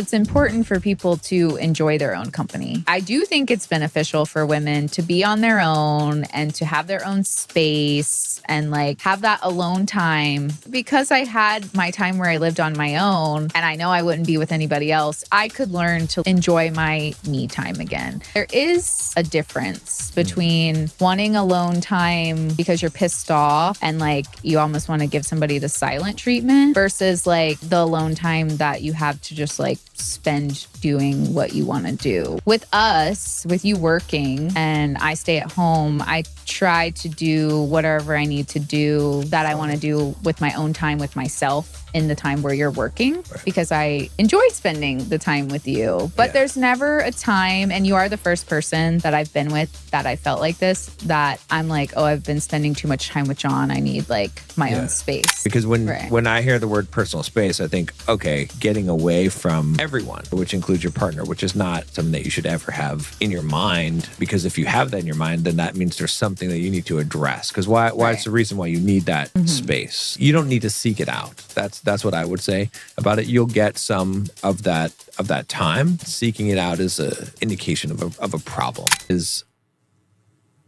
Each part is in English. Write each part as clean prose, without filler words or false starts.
It's important for people to enjoy their own company. I do think it's beneficial for women to be on their own and to have their own space and like have that alone time. Because I had my time where I lived on my own and I know I wouldn't be with anybody else, I could learn to enjoy my me time again. There is a difference between wanting alone time because you're pissed off and like you almost want to give somebody the silent treatment versus like the alone time that you have to just like spend doing what you want to do. With us, with you working and I stay at home, I try to do whatever I need to do that I want to do with my own time with myself in the time where you're working because I enjoy spending the time with you. But there's never a time, and you are the first person that I've been with that I felt like this, that I'm like, oh, I've been spending too much time with John. I need like my own space. Because when I hear the word personal space, I think, okay, getting away from everyone, which includes your partner, which is not something that you should ever have in your mind. Because if you have that in your mind, then that means there's something that you need to address. Because why it's the reason why you need that space. You don't need to seek it out. That's what I would say about it. You'll get some of that time. Seeking it out is an indication of a problem. Is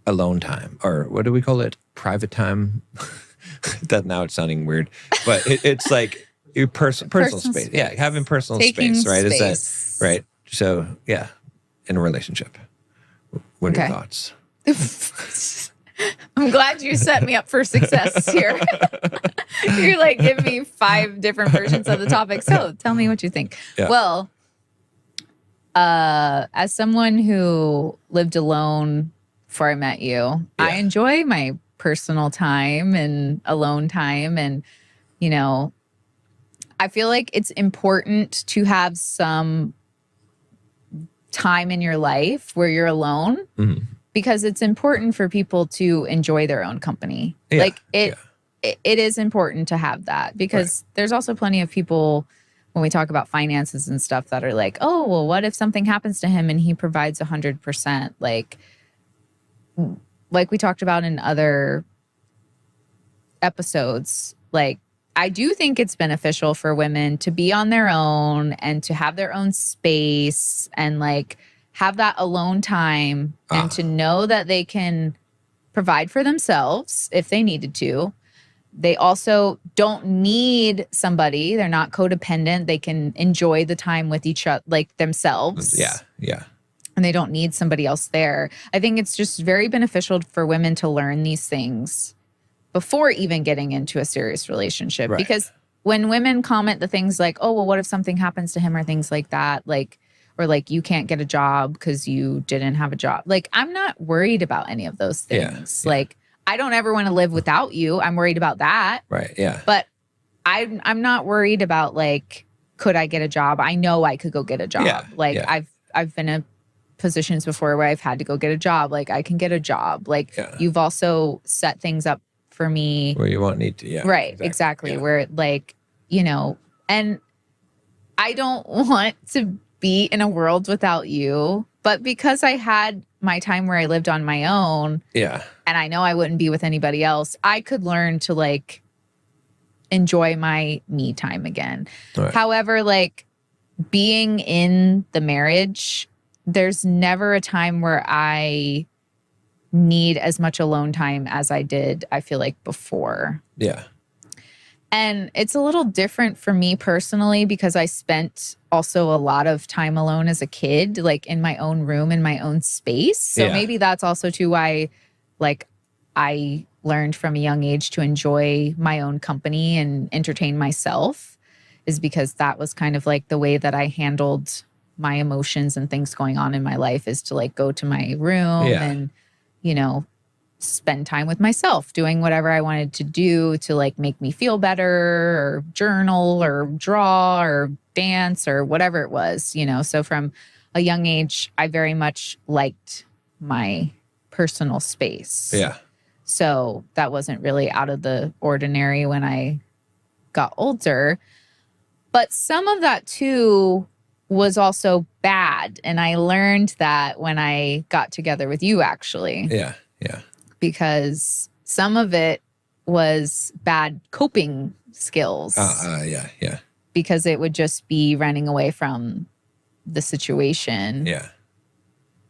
alone time, or what do we call it? Private time. That now it's sounding weird, but it's like your personal space. Yeah, having personal space, right? Space. Is that right? So yeah, in a relationship. What are your thoughts? I'm glad you set me up for success here. You're like, give me 5 different versions of the topic. So tell me what you think. Yeah. Well, as someone who lived alone before I met you, I enjoy my personal time and alone time. And, you know, I feel like it's important to have some time in your life where you're alone. Mm-hmm. Because it's important for people to enjoy their own company. Yeah, like it is important to have that because there's also plenty of people when we talk about finances and stuff that are like, oh, well, what if something happens to him and he provides 100%? Like we talked about in other episodes, like I do think it's beneficial for women to be on their own and to have their own space and like have that alone time and to know that they can provide for themselves if they needed to. They also don't need somebody. They're not codependent. They can enjoy the time with each other, like themselves. Yeah. And they don't need somebody else there. I think it's just very beneficial for women to learn these things before even getting into a serious relationship. Right. Because when women comment the things like, oh, well, what if something happens to him or things like that, like, or like you can't get a job because you didn't have a job. Like, I'm not worried about any of those things. Yeah. Like, I don't ever want to live without you. I'm worried about that. Right. Yeah. But I'm not worried about like, could I get a job? I know I could go get a job. Yeah. Like I've been in positions before where I've had to go get a job. Like I can get a job. Like you've also set things up for me where you won't need to. Yeah. Right. Exactly. Yeah. Where like, you know, and I don't want to be in a world without you, but because I had my time where I lived on my own, and I know I wouldn't be with anybody else, I could learn to like enjoy my me time again. Right. However, like being in the marriage, there's never a time where I need as much alone time as I did, I feel like, before. Yeah. And it's a little different for me personally because I spent also a lot of time alone as a kid, like in my own room, in my own space. So maybe that's also too why like I learned from a young age to enjoy my own company and entertain myself, is because that was kind of like the way that I handled my emotions and things going on in my life, is to like go to my room and, you know, spend time with myself doing whatever I wanted to do to like make me feel better, or journal or draw or dance or whatever it was, you know. So from a young age, I very much liked my personal space. Yeah. So that wasn't really out of the ordinary when I got older. But some of that too was also bad. And I learned that when I got together with you, actually. Yeah. Because some of it was bad coping skills. Yeah. because it would just be running away from the situation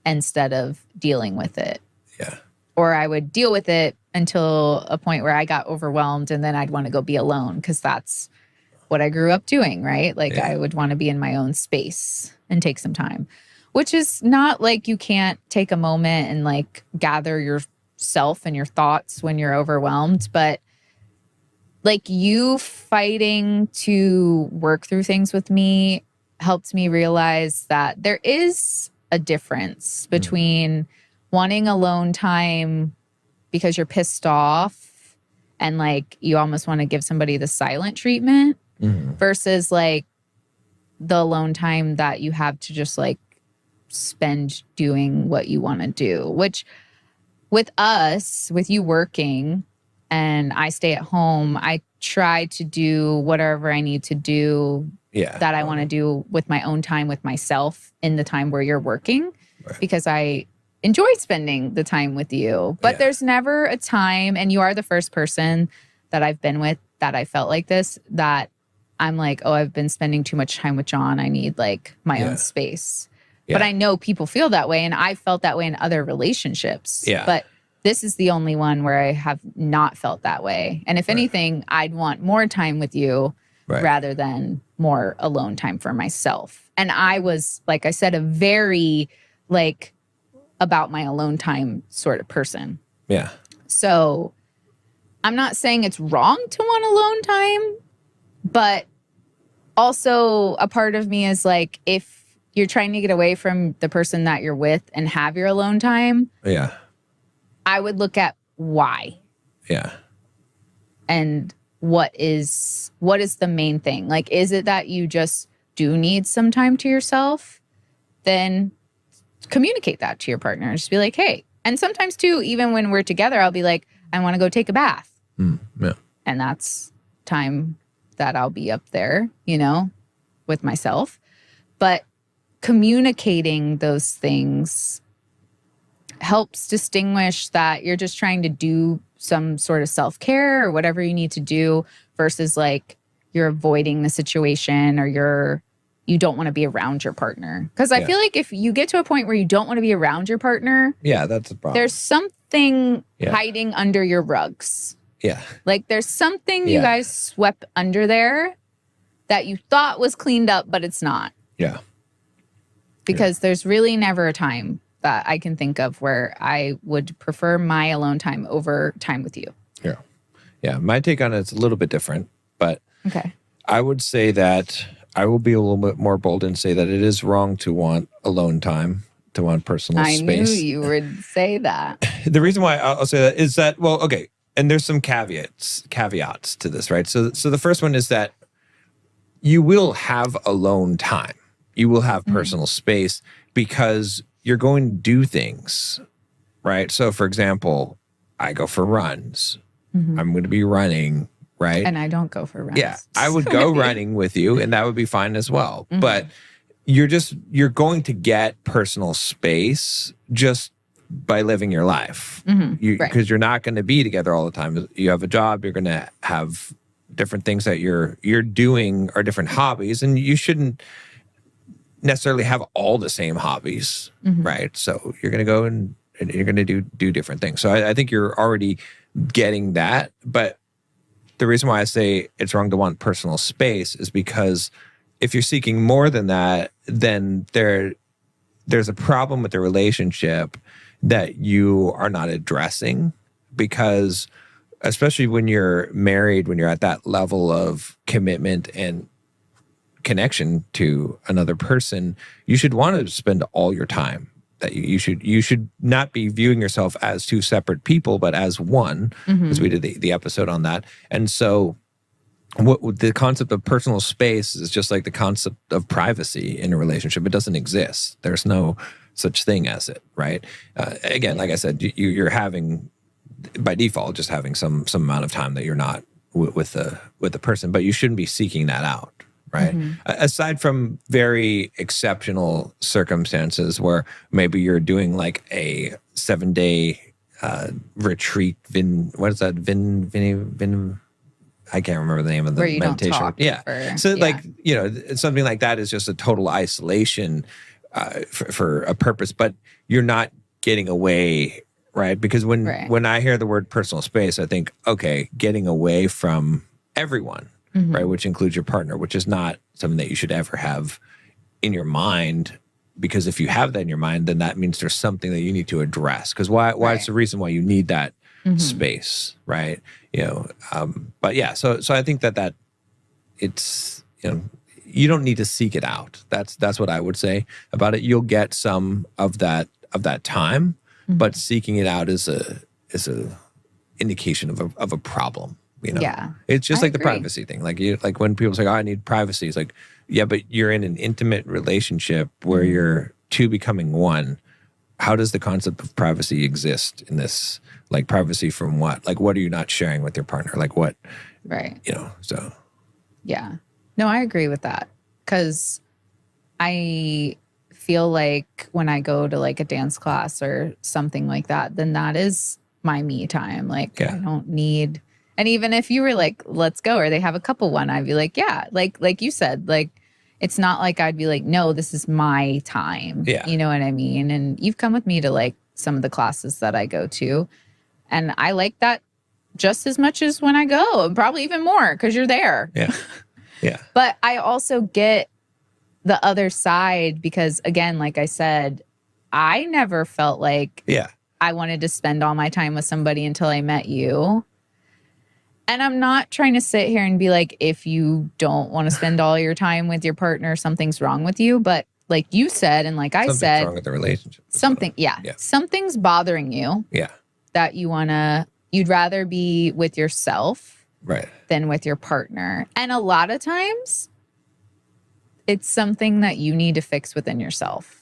instead of dealing with it. Yeah. Or I would deal with it until a point where I got overwhelmed and then I'd want to go be alone because that's what I grew up doing, right? Like I would want to be in my own space and take some time, which is not like you can't take a moment and like gather yourself and your thoughts when you're overwhelmed, but like you fighting to work through things with me helped me realize that there is a difference between wanting alone time because you're pissed off and like you almost want to give somebody the silent treatment versus like the alone time that you have to just like spend doing what you want to do, which with us, with you working and I stay at home, I try to do whatever I need to do that I want to do with my own time with myself in the time where you're working because I enjoy spending the time with you. But there's never a time, and you are the first person that I've been with that I felt like this, that I'm like, oh, I've been spending too much time with John. I need like my own space. But I know people feel that way, and I felt that way in other relationships. But this is the only one where I have not felt that way. And if anything, I'd want more time with you rather than more alone time for myself. And I was, like I said, a very like about my alone time sort of person. Yeah. So I'm not saying it's wrong to want alone time, but also a part of me is like, if you're trying to get away from the person that you're with and have your alone time, I would look at why. And what is the main thing? Like, is it that you just do need some time to yourself? Then communicate that to your partner. Just be like, hey. And sometimes too, even when we're together, I'll be like, I want to go take a bath. And that's time that I'll be up there, you know, with myself. But communicating those things helps distinguish that you're just trying to do some sort of self-care or whatever you need to do versus like you're avoiding the situation or you don't want to be around your partner. Because I feel like if you get to a point where you don't want to be around your partner, that's a problem. There's something hiding under your rugs. Like there's something you guys swept under there that you thought was cleaned up, but it's not. Because there's really never a time that I can think of where I would prefer my alone time over time with you. My take on it's a little bit different, but I would say that I will be a little bit more bold and say that it is wrong to want alone time, to want personal space. I knew you would say that. The reason why I'll say that is that, well, okay, and there's some caveats to this, right? So the first one is that you will have alone time. You will have personal space because you're going to do things, right? So for example, I go for runs. I'm going to be running, right? And I don't go for runs. Yeah, I would go running with you and that would be fine as well. But you're going to get personal space just by living your life. Because you're not going to be together all the time. You have a job, you're going to have different things that you're doing or different hobbies, and you shouldn't necessarily have all the same hobbies, right? So you're going to go and you're going to do different things. So I think you're already getting that. But the reason why I say it's wrong to want personal space is because if you're seeking more than that, then there's a problem with the relationship that you are not addressing, because especially when you're married, when you're at that level of commitment and connection to another person, you should want to spend all your time. That you should not be viewing yourself as two separate people, but as one, as we did the episode on that. And so what the concept of personal space is just like the concept of privacy in a relationship. It doesn't exist. There's no such thing as it, right? Again, like I said, you're having, by default, just having some amount of time that you're not with the person, but you shouldn't be seeking that out, right? Aside from very exceptional circumstances where maybe you're doing like a 7-day retreat, I can't remember the name of the where you don't meditation. talk Yeah. for- So yeah. like, you know, something like that is just a total isolation for a purpose, but you're not getting away, right? Because when I hear the word personal space, I think, okay, getting away from everyone, right? Which includes your partner, which is not something that you should ever have in your mind. Because if you have that in your mind, then that means there's something that you need to address. Because why it's the reason why you need that space, right? You know, but yeah, so I think that it's, you know, you don't need to seek it out. That's what I would say about it. You'll get some of that time, but seeking it out is a indication of a problem. You know, it's just like the privacy thing. Like when people say, "Oh, I need privacy," it's like, yeah, but you're in an intimate relationship where you're two becoming one. How does the concept of privacy exist in this? Like privacy from what? Like what are you not sharing with your partner? Like what? Right. You know. So. Yeah. No, I agree with that because I feel like when I go to like a dance class or something like that, then that is my me time. Like I don't need. And even if you were like, let's go, or they have a couple one, I'd be like, yeah, like you said, like, it's not like I'd be like, no, this is my time. Yeah. You know what I mean? And you've come with me to like some of the classes that I go to. And I like that just as much as when I go, and probably even more because you're there. Yeah. Yeah. But I also get the other side because, again, like I said, I never felt like I wanted to spend all my time with somebody until I met you. And I'm not trying to sit here and be like, if you don't want to spend all your time with your partner, something's wrong with you. But like you said, and like I said, something's wrong with the relationship. Something's bothering you. Yeah. That you'd rather be with yourself than with your partner. And a lot of times it's something that you need to fix within yourself.